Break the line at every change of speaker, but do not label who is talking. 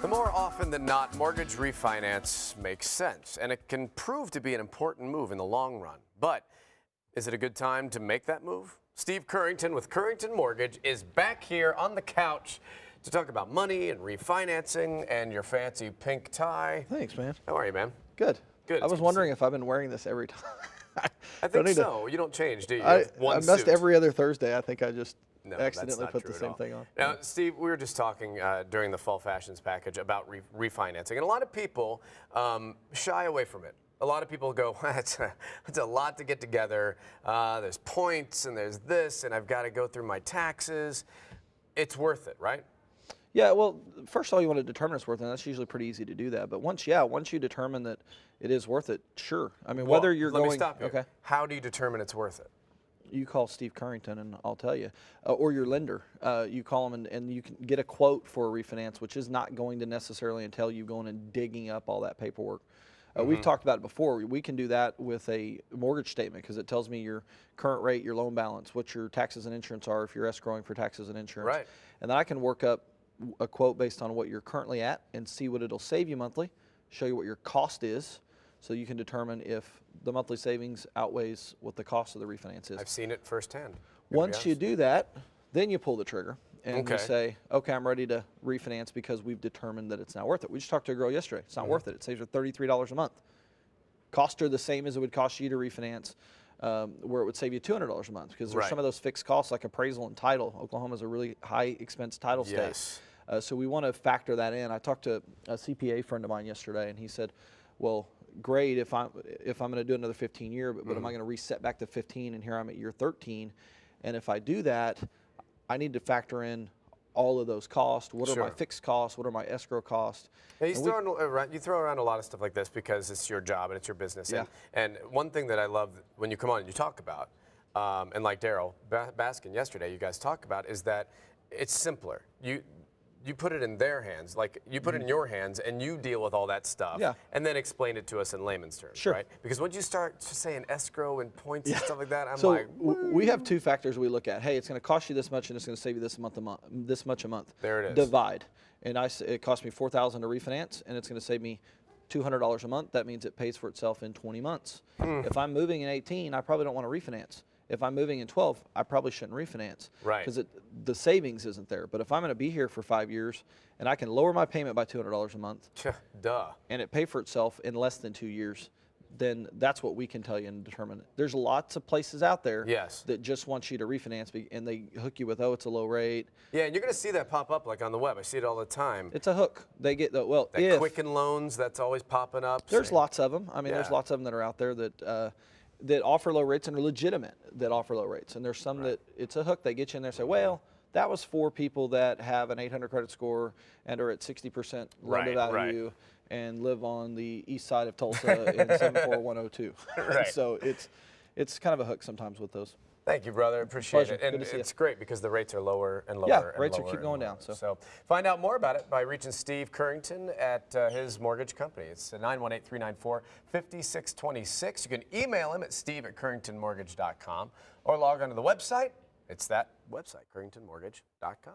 The more often than not, mortgage refinance makes sense, and it can prove to be an important move in the long run. But is it a good time to make that move? Steve Currington with Currington Mortgage is back here on the couch to talk about money and refinancing and your fancy pink tie.
Thanks, man.
How are you, man?
Good.
Good.
I was wondering if I've been wearing this every time.
I think so. You don't change, do you?
I
One
must
suit.
every other Thursday. I think I just
No,
accidentally
that's not
put the
true at
same
all.
thing on.
Now, Steve, we were just talking during the fall fashions package about refinancing, and a lot of people shy away from it. A lot of people go, it's a lot to get together. There's points, and there's this, and I've got to go through my taxes. It's worth it, right?
Yeah, well, first of all, you want to determine it's worth it, and that's usually pretty easy to do that. But once you determine that it is worth it, sure. I mean,
Well,
whether you're
let
going...
me stop you.
Okay.
How do you determine it's worth it?
You call Steve Currington, and I'll tell you. Or your lender. You call them, and you can get a quote for a refinance, which is not going to necessarily entail you going and digging up all that paperwork. We've talked about it before. We can do that with a mortgage statement because it tells me your current rate, your loan balance, what your taxes and insurance are if you're escrowing for taxes and insurance.
Right.
And then I can work up a quote based on what you're currently at and see what it'll save you monthly, show you what your cost is, so you can determine if the monthly savings outweighs what the cost of the refinance is.
I've seen it firsthand.
Once you do that, then you pull the trigger and you
Okay.
say, okay, I'm ready to refinance because we've determined that it's not worth it. We just talked to a girl yesterday. It's not worth it. It saves her $33 a month. Cost her the same as it would cost you to refinance, where it would save you $200 a month because there's some of those fixed costs like appraisal and title. Oklahoma's a really high expense title state. So we want to factor that in. I talked to a CPA friend of mine yesterday, and he said, well, great if I'm going to do another 15 year, but am I going to reset back to 15 and here I'm at year 13? And if I do that, I need to factor in all of those costs. What are my fixed costs? What are my escrow costs?
Yeah, you throw around a lot of stuff like this because it's your job and it's your business.
Yeah.
And one thing that I love when you come on and you talk about, and like Daryl Baskin yesterday, you guys talk about, is that it's simpler. You put it in their hands, like you put it in your hands, and you deal with all that stuff, and then explain it to us in layman's terms, right? Because once you start saying escrow and points and stuff like that, I'm like,
we have two factors we look at. Hey, it's going to cost you this much, and it's going to save you this much a month.
There it is.
Divide, and it cost me $4,000 to refinance, and it's going to save me $200 a month. That means it pays for itself in 20 months. If I'm moving in 18, I probably don't want to refinance. If I'm moving in 12, I probably shouldn't refinance because the savings isn't there. But if I'm going to be here for 5 years and I can lower my payment by $200 a month, and it pay for itself in less than 2 years, then that's what we can tell you and determine it. There's lots of places out there that just want you to refinance, and they hook you with, oh, it's a low rate.
Yeah, and you're going to see that pop up like on the web. I see it all the time.
It's a hook. They get the, well,
that Quicken Loans, that's always popping up.
There's lots of them. I mean, there's lots of them that are out there that offer low rates and are legitimate that offer low rates. And there's some that it's a hook. They get you in there and say, well, that was for people that have an 800 credit score and are at 60% loan to value and live on the east side of Tulsa in 74102. So it's kind of a hook sometimes with those.
Thank you, brother. Appreciate it. And it's great because the rates are lower and lower.
Yeah, rates are keep going down.
So find out more about it by reaching Steve Currington at his mortgage company. It's 918-394-5626. You can email him at steve@curringtonmortgage.com or log on to the website. It's that website, curringtonmortgage.com.